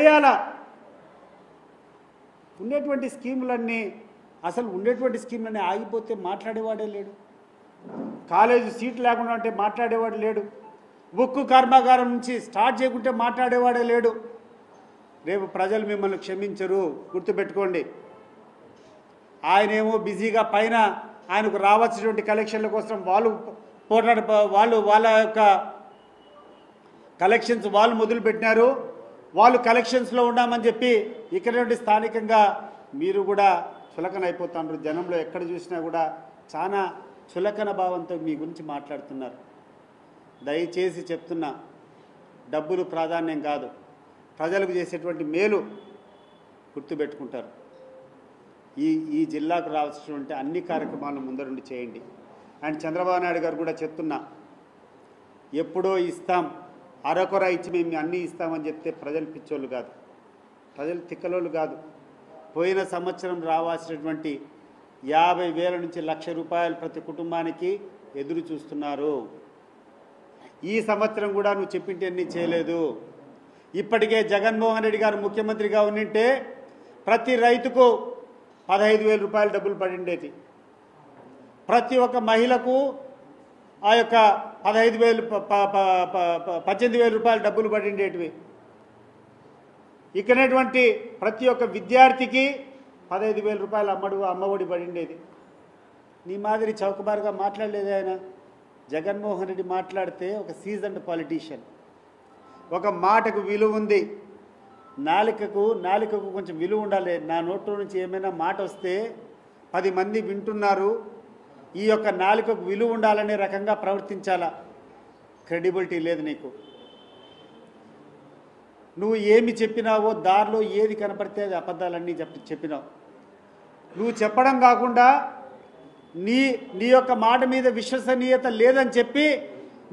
పడేయాలా ఉండేటువంటి స్కీములన్నీ అసలు ఉండేటువంటి స్కీములన్నీ ఆగిపోతే మాట్లాడేవాడే లేడు కాలేజీ సీట్ లేకుండా అంటే మాట్లాడేవాడు లేడు ఉక్కు కర్మాగారం నుంచి స్టార్ట్ చేయకుంటే మాట్లాడేవాడే లేడు రేపు ప్రజలు మిమ్మల్ని క్షమించరు గుర్తుపెట్టుకోండి ఆయనేమో బిజీగా పైన ఆయనకు రావాల్సినటువంటి కలెక్షన్ల కోసం వాళ్ళు వాళ్ళ యొక్క కలెక్షన్స్ వాళ్ళు మొదలుపెట్టినారు వాళ్ళు కలెక్షన్స్లో ఉన్నామని చెప్పి ఇక్కడ నుండి స్థానికంగా మీరు కూడా చులకన అయిపోతున్నారు జనంలో ఎక్కడ చూసినా కూడా చాలా చులకన భావంతో మీ గురించి మాట్లాడుతున్నారు దయచేసి చెప్తున్నా డబ్బులు ప్రాధాన్యం కాదు ప్రజలకు చేసేటువంటి మేలు గుర్తుపెట్టుకుంటారు ఈ జిల్లాకు రావాల్సినటువంటి అన్ని కార్యక్రమాలను ముందరుండి చేయండి అండ్ చంద్రబాబు నాయుడు గారు కూడా చెప్తున్నా ఎప్పుడో ఇస్తాం అరకొర ఇచ్చి మేము అన్నీ ఇస్తామని చెప్తే ప్రజలు పిచ్చోళ్ళు కాదు ప్రజలు తిక్కలోళ్ళు కాదు పోయిన సంవత్సరం రావాల్సినటువంటి 50,000 నుంచి 1,00,000 రూపాయలు ప్రతి కుటుంబానికి ఎదురు చూస్తున్నారు ఈ సంవత్సరం కూడా నువ్వు చెప్పింటే అన్నీ చేయలేదు ఇప్పటికే జగన్మోహన్ రెడ్డి గారు ముఖ్యమంత్రిగా ఉండింటే ప్రతి రైతుకు 15,000 రూపాయలు డబ్బులు పడిండేది ప్రతి ఒక్క మహిళకు ఆ యొక్క 18,000 రూపాయలు డబ్బులు పడిండేటివి ఇక్కడటువంటి ప్రతి ఒక్క విద్యార్థికి 15,000 రూపాయలు అమ్మఒడి పడిండేది నీ మాదిరి చౌకబారుగా మాట్లాడలేదు ఆయన జగన్మోహన్ రెడ్డి మాట్లాడితే ఒక సీజన్డ్ పాలిటీషియన్ ఒక మాటకు విలువ ఉంది నాలికకు కొంచెం విలువ ఉండాలి నా నోట్లో నుంచి ఏమైనా మాట వస్తే 10 మంది వింటున్నారు ఈ యొక్క నాలికకు విలువ ఉండాలనే రకంగా ప్రవర్తించాలా క్రెడిబిలిటీ లేదు నీకు నువ్వు ఏమి చెప్పినావో దారిలో ఏది కనపడితే అది అబద్ధాలన్నీ చెప్పినావు నువ్వు చెప్పడం కాకుండా నీ యొక్క మాట మీద విశ్వసనీయత లేదని చెప్పి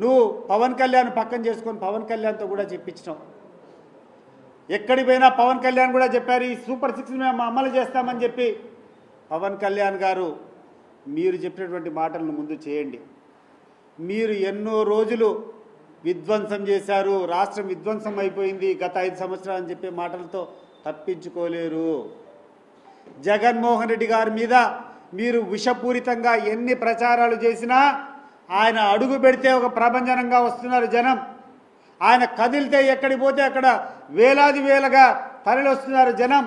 నువ్వు పవన్ కళ్యాణ్ పక్కన చేసుకొని పవన్ కళ్యాణ్తో కూడా చెప్పించినావు ఎక్కడికి పోయినా పవన్ కళ్యాణ్ కూడా చెప్పారు ఈ సూపర్ 6 మేము అమలు చేస్తామని చెప్పి పవన్ కళ్యాణ్ గారు మీరు చెప్పినటువంటి మాటలను ముందు చేయండి మీరు ఎన్నో రోజులు విధ్వంసం చేశారు రాష్ట్రం విధ్వంసం అయిపోయింది గత 5 సంవత్సరాలు అని చెప్పే మాటలతో తప్పించుకోలేరు జగన్మోహన్ రెడ్డి గారి మీద మీరు విషపూరితంగా ఎన్ని ప్రచారాలు చేసినా ఆయన అడుగు పెడితే ఒక ప్రభంజనంగా వస్తున్నారు జనం ఆయన కదిలితే ఎక్కడికి పోతే అక్కడ వేలుగా తరలివస్తున్నారు జనం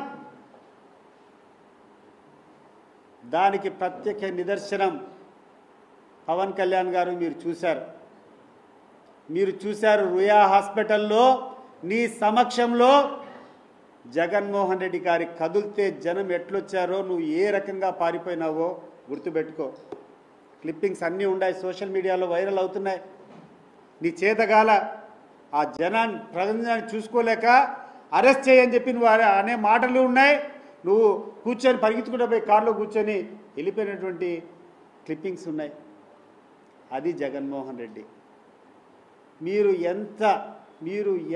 దానికి ప్రత్యేక నిదర్శనం పవన్ కళ్యాణ్ గారు మీరు చూశారు రుయా హాస్పిటల్లో నీ సమక్షంలో జగన్మోహన్ రెడ్డి గారి కదిలితే జనం ఎట్లొచ్చారో నువ్వు ఏ రకంగా పారిపోయినావో గుర్తుపెట్టుకో క్లిప్పింగ్స్ అన్నీ ఉన్నాయి సోషల్ మీడియాలో వైరల్ అవుతున్నాయి నీ చేతగాల ఆ ప్రజాన్ని చూసుకోలేక అరెస్ట్ చేయని చెప్పి నువ్వు అనే మాటలు ఉన్నాయి నువ్వు కూర్చొని పరిగెత్తుకుంటూ పోయి కారులో కూర్చొని వెళ్ళిపోయినటువంటి క్లిప్పింగ్స్ ఉన్నాయి అది జగన్మోహన్ రెడ్డి మీరు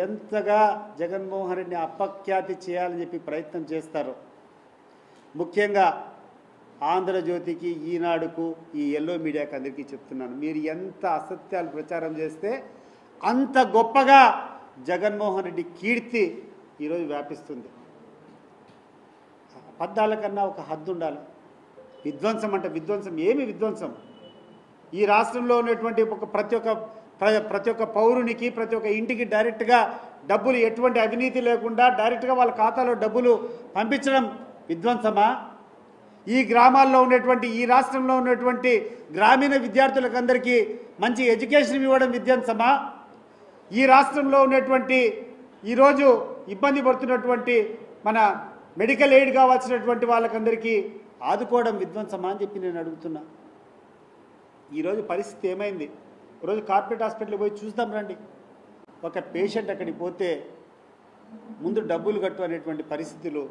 ఎంతగా జగన్మోహన్ రెడ్డిని అపఖ్యాతి చేయాలని చెప్పి ప్రయత్నం చేస్తారో ముఖ్యంగా ఆంధ్రజ్యోతికి ఈనాడుకు ఈ ఎల్లో మీడియాకి అందరికీ చెప్తున్నాను మీరు ఎంత అసత్యాలు ప్రచారం చేస్తే అంత గొప్పగా జగన్మోహన్ రెడ్డి కీర్తి ఈరోజు వ్యాపిస్తుంది అబద్ధాల కన్నా ఒక హద్దు ఉండాలి విధ్వంసం అంటే విధ్వంసం ఏమి విధ్వంసం ఈ రాష్ట్రంలో ఉన్నటువంటి ప్రతి ఒక్క పౌరునికి ప్రతి ఒక్క ఇంటికి డైరెక్ట్గా డబ్బులు ఎటువంటి అవినీతి లేకుండా డైరెక్ట్గా వాళ్ళ ఖాతాలో డబ్బులు పంపించడం విధ్వంసమా ఈ గ్రామాల్లో ఉన్నటువంటి ఈ రాష్ట్రంలో ఉన్నటువంటి గ్రామీణ విద్యార్థులకు అందరికీ మంచి ఎడ్యుకేషన్ ఇవ్వడం విధ్వంసమా ఈ రాష్ట్రంలో ఉన్నటువంటి ఈరోజు ఇబ్బంది పడుతున్నటువంటి మన మెడికల్ ఎయిడ్ కావాల్సినటువంటి వాళ్ళకందరికీ ఆదుకోవడం విధ్వంసమా అని చెప్పి నేను అడుగుతున్నా ఈరోజు పరిస్థితి ఏమైంది ఈరోజు కార్పొరేట్ హాస్పిటల్కి పోయి చూద్దాం రండి ఒక పేషెంట్ అక్కడికి పోతే ముందు డబ్బులు కట్టు అనేటువంటి పరిస్థితులు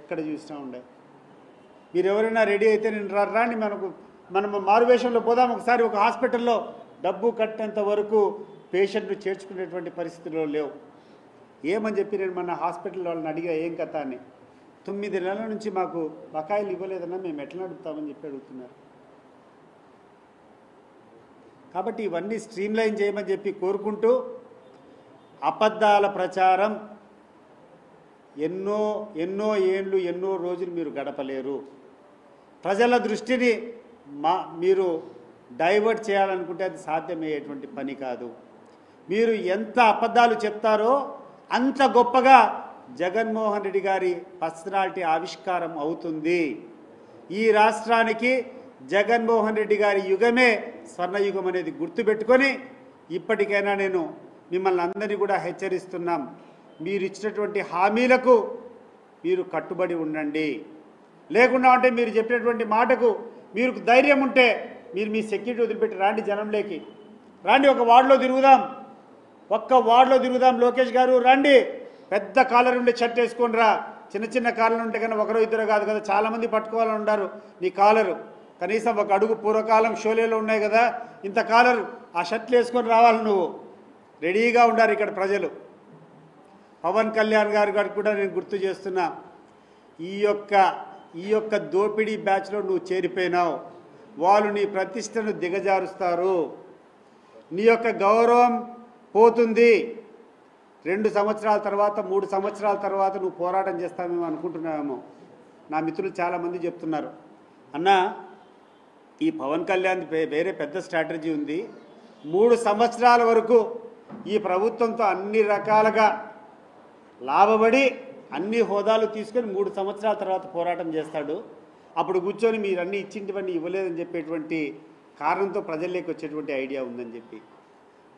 ఎక్కడ చూసినా ఉన్నాయి మీరు ఎవరైనా రెడీ అయితే నేను రాండి మనం మారువేషంలో పోదాం ఒకసారి ఒక హాస్పిటల్లో డబ్బు కట్టేంత వరకు పేషెంట్ను చేర్చుకునేటువంటి పరిస్థితుల్లో లేవు ఏమని చెప్పి నేను మన హాస్పిటల్ వాళ్ళని అడిగా ఏం కథ అని 9 నెలల నుంచి మాకు బకాయిలు ఇవ్వలేదన్నా మేము ఎట్లా నడుపుతామని చెప్పి అడుగుతున్నారు కాబట్టి ఇవన్నీ స్ట్రీమ్లైన్ చేయమని చెప్పి కోరుకుంటూ అబద్ధాల ప్రచారం ఎన్నో ఎన్నో ఏండ్లు ఎన్నో రోజులు మీరు గడపలేరు. ప్రజల దృష్టిని మీరు డైవర్ట్ చేయాలనుకుంటే అది సాధ్యమయ్యేటువంటి పని కాదు. మీరు ఎంత అబద్ధాలు చెప్తారో అంత గొప్పగా జగన్మోహన్ రెడ్డి గారి పర్సనాలిటీ ఆవిష్కారం అవుతుంది. ఈ రాష్ట్రానికి జగన్మోహన్ రెడ్డి గారి యుగమే స్వర్ణయుగం అనేది గుర్తుపెట్టుకొని ఇప్పటికైనా నేను మిమ్మల్ని అందరినీ కూడా హెచ్చరిస్తున్నాం. మీరు ఇచ్చినటువంటి హామీలకు మీరు కట్టుబడి ఉండండి. లేకుండా అంటే మీరు చెప్పినటువంటి మాటకు మీరు ధైర్యం ఉంటే మీరు మీ సెక్యూరిటీ వదిలిపెట్టి రాండి, జనంలోకి రాండి, ఒక వార్డులో తిరుగుదాం, ఒక్క వార్డులో తిరుగుదాం. లోకేష్ గారు రండి, పెద్ద కాలర్ ఉండే షర్ట్ వేసుకొని రా. చిన్న చిన్న కాలర్ ఉంటే కన్నా ఒకరో ఇద్దరు కాదు కదా, చాలామంది పట్టుకోవాలని ఉంటారు నీ కాలరు. కనీసం ఒక అడుగు పూర్వకాలం షోలేలో ఉన్నాయి కదా, ఇంత కాలరు ఆ షర్ట్లు వేసుకొని రావాలి. నువ్వు రెడీగా ఉండారు ఇక్కడ ప్రజలు. పవన్ కళ్యాణ్ గారికి కూడా నేను గుర్తు చేస్తున్నా, ఈ యొక్క దోపిడీ బ్యాచ్లో నువ్వు చేరిపోయినావు. వాళ్ళు నీ ప్రతిష్టను దిగజారుస్తారు, నీ యొక్క గౌరవం పోతుంది. 2 సంవత్సరాల తర్వాత 3 సంవత్సరాల తర్వాత నువ్వు పోరాటం చేస్తామేమో అనుకుంటున్నావేమో. నా మిత్రులు చాలామంది చెప్తున్నారు, అన్నా ఈ పవన్ కళ్యాణ్ వేరే పెద్ద స్ట్రాటజీ ఉంది. 3 సంవత్సరాల వరకు ఈ ప్రభుత్వంతో అన్ని రకాలుగా లాభపడి అన్ని హోదాలు తీసుకొని 3 సంవత్సరాల తర్వాత పోరాటం చేస్తాడు. అప్పుడు కూర్చొని మీరు అన్నీ ఇచ్చింటివన్నీ ఇవ్వలేదని చెప్పేటువంటి కారణంతో ప్రజల్లోకి వచ్చేటువంటి ఐడియా ఉందని చెప్పి.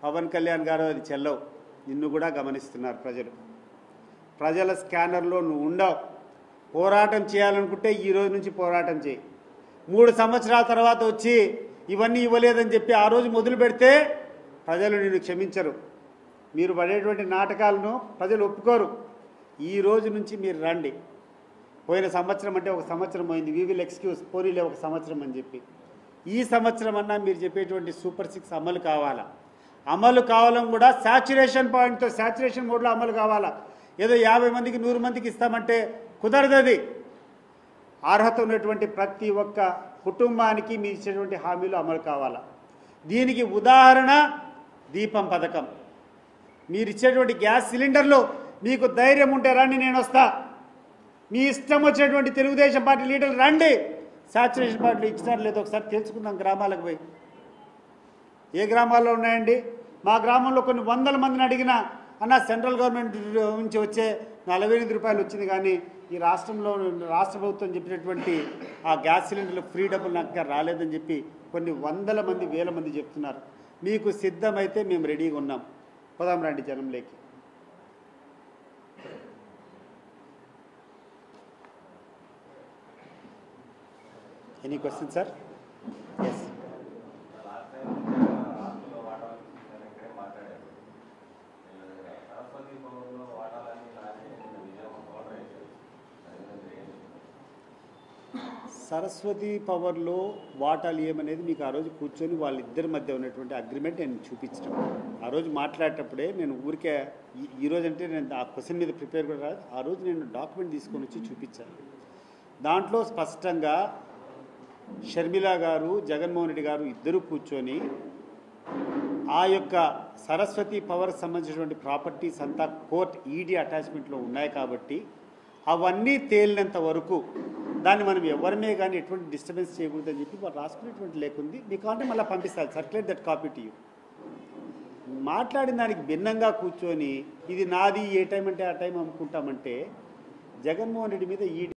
పవన్ కళ్యాణ్ గారు అది చెల్లవు. నిన్ను కూడా గమనిస్తున్నారు ప్రజలు. ప్రజల స్కానర్లో నువ్వు ఉండవు. పోరాటం చేయాలనుకుంటే ఈ రోజు నుంచి పోరాటం చేయి. 3 సంవత్సరాల తర్వాత వచ్చి ఇవన్నీ ఇవ్వలేదని చెప్పి ఆ రోజు మొదలు పెడితే ప్రజలు నిన్ను క్షమించరు. మీరు పడేటువంటి నాటకాలను ప్రజలు ఒప్పుకోరు. ఈ రోజు నుంచి మీరు రండి. పోయిన సంవత్సరం అంటే 1 సంవత్సరం అయింది, వీ విల్ ఎక్స్క్యూజ్, పోనీలే 1 సంవత్సరం అని చెప్పి. ఈ సంవత్సరం అన్నా మీరు చెప్పేటువంటి సూపర్ 6 అమలు కావాలా. అమలు కావాలని కూడా శాచ్యురేషన్ పాయింట్తో శాచ్యురేషన్ మోడ్లో అమలు కావాలా. ఏదో 50 మందికి 100 మందికి ఇస్తామంటే కుదరదు. అది అర్హత ఉన్నటువంటి ప్రతి ఒక్క కుటుంబానికి మీరు ఇచ్చేటువంటి హామీలు అమలు కావాలా. దీనికి ఉదాహరణ దీపం పథకం. మీరు ఇచ్చేటువంటి గ్యాస్ సిలిండర్లు మీకు ధైర్యం ఉంటే రండి, నేను వస్తా. మీ ఇష్టం వచ్చినటువంటి తెలుగుదేశం పార్టీ లీడర్లు రండి. శాచ్యురేషన్ పార్టీలు ఇచ్చినారు లేదో ఒకసారి తెలుసుకుందాం. గ్రామాలకు పోయి ఏ గ్రామాల్లో ఉన్నాయండి? మా గ్రామంలో కొన్ని 100 మందిని అడిగినా అన్న సెంట్రల్ గవర్నమెంట్ నుంచి వచ్చే 48 రూపాయలు వచ్చింది, కానీ ఈ రాష్ట్రంలో రాష్ట్ర ప్రభుత్వం చెప్పినటువంటి ఆ గ్యాస్ సిలిండర్లు ఫ్రీ డబ్బులు నాకు రాలేదని చెప్పి కొన్ని 100 మంది 1000 మంది చెప్తున్నారు. మీకు సిద్ధమైతే మేము రెడీగా ఉన్నాం. పోదాం రండి జనంలోకి. Any question sir? Yes. Saraswati పవర్లో వాటాలు ఏమనేది మీకు ఆ రోజు కూర్చొని వాళ్ళిద్దరి మధ్య ఉన్నటువంటి అగ్రిమెంట్ నేను చూపించడం. ఆ రోజు మాట్లాడేటప్పుడే నేను ఊరికే ఈరోజు అంటే నేను ఆ క్వశ్చన్ మీద ప్రిపేర్ కూడా రాదు. ఆ రోజు నేను డాక్యుమెంట్ తీసుకొని వచ్చి చూపించాను. దాంట్లో స్పష్టంగా షర్మిల గారు, జగన్మోహన్ రెడ్డి గారు ఇద్దరు కూర్చొని ఆ యొక్క సరస్వతి పవర్ సంబంధించినటువంటి ప్రాపర్టీస్ అంతా కోర్ట్ ఈడీ అటాచ్మెంట్లో ఉన్నాయి కాబట్టి అవన్నీ తేలినంత వరకు దాన్ని మనం ఎవరిమే కానీ ఎటువంటి డిస్టర్బెన్స్ చేయకూడదని చెప్పి వాళ్ళు రాసుకునేటువంటి లేకుంది. మీకు అంటే మళ్ళీ పంపిస్తారు, circulate that copy to you. మాట్లాడిన దానికి భిన్నంగా కూర్చొని ఇది నాది, ఏ టైం అంటే ఆ టైం అమ్ముకుంటామంటే జగన్మోహన్ రెడ్డి మీద ఈడీ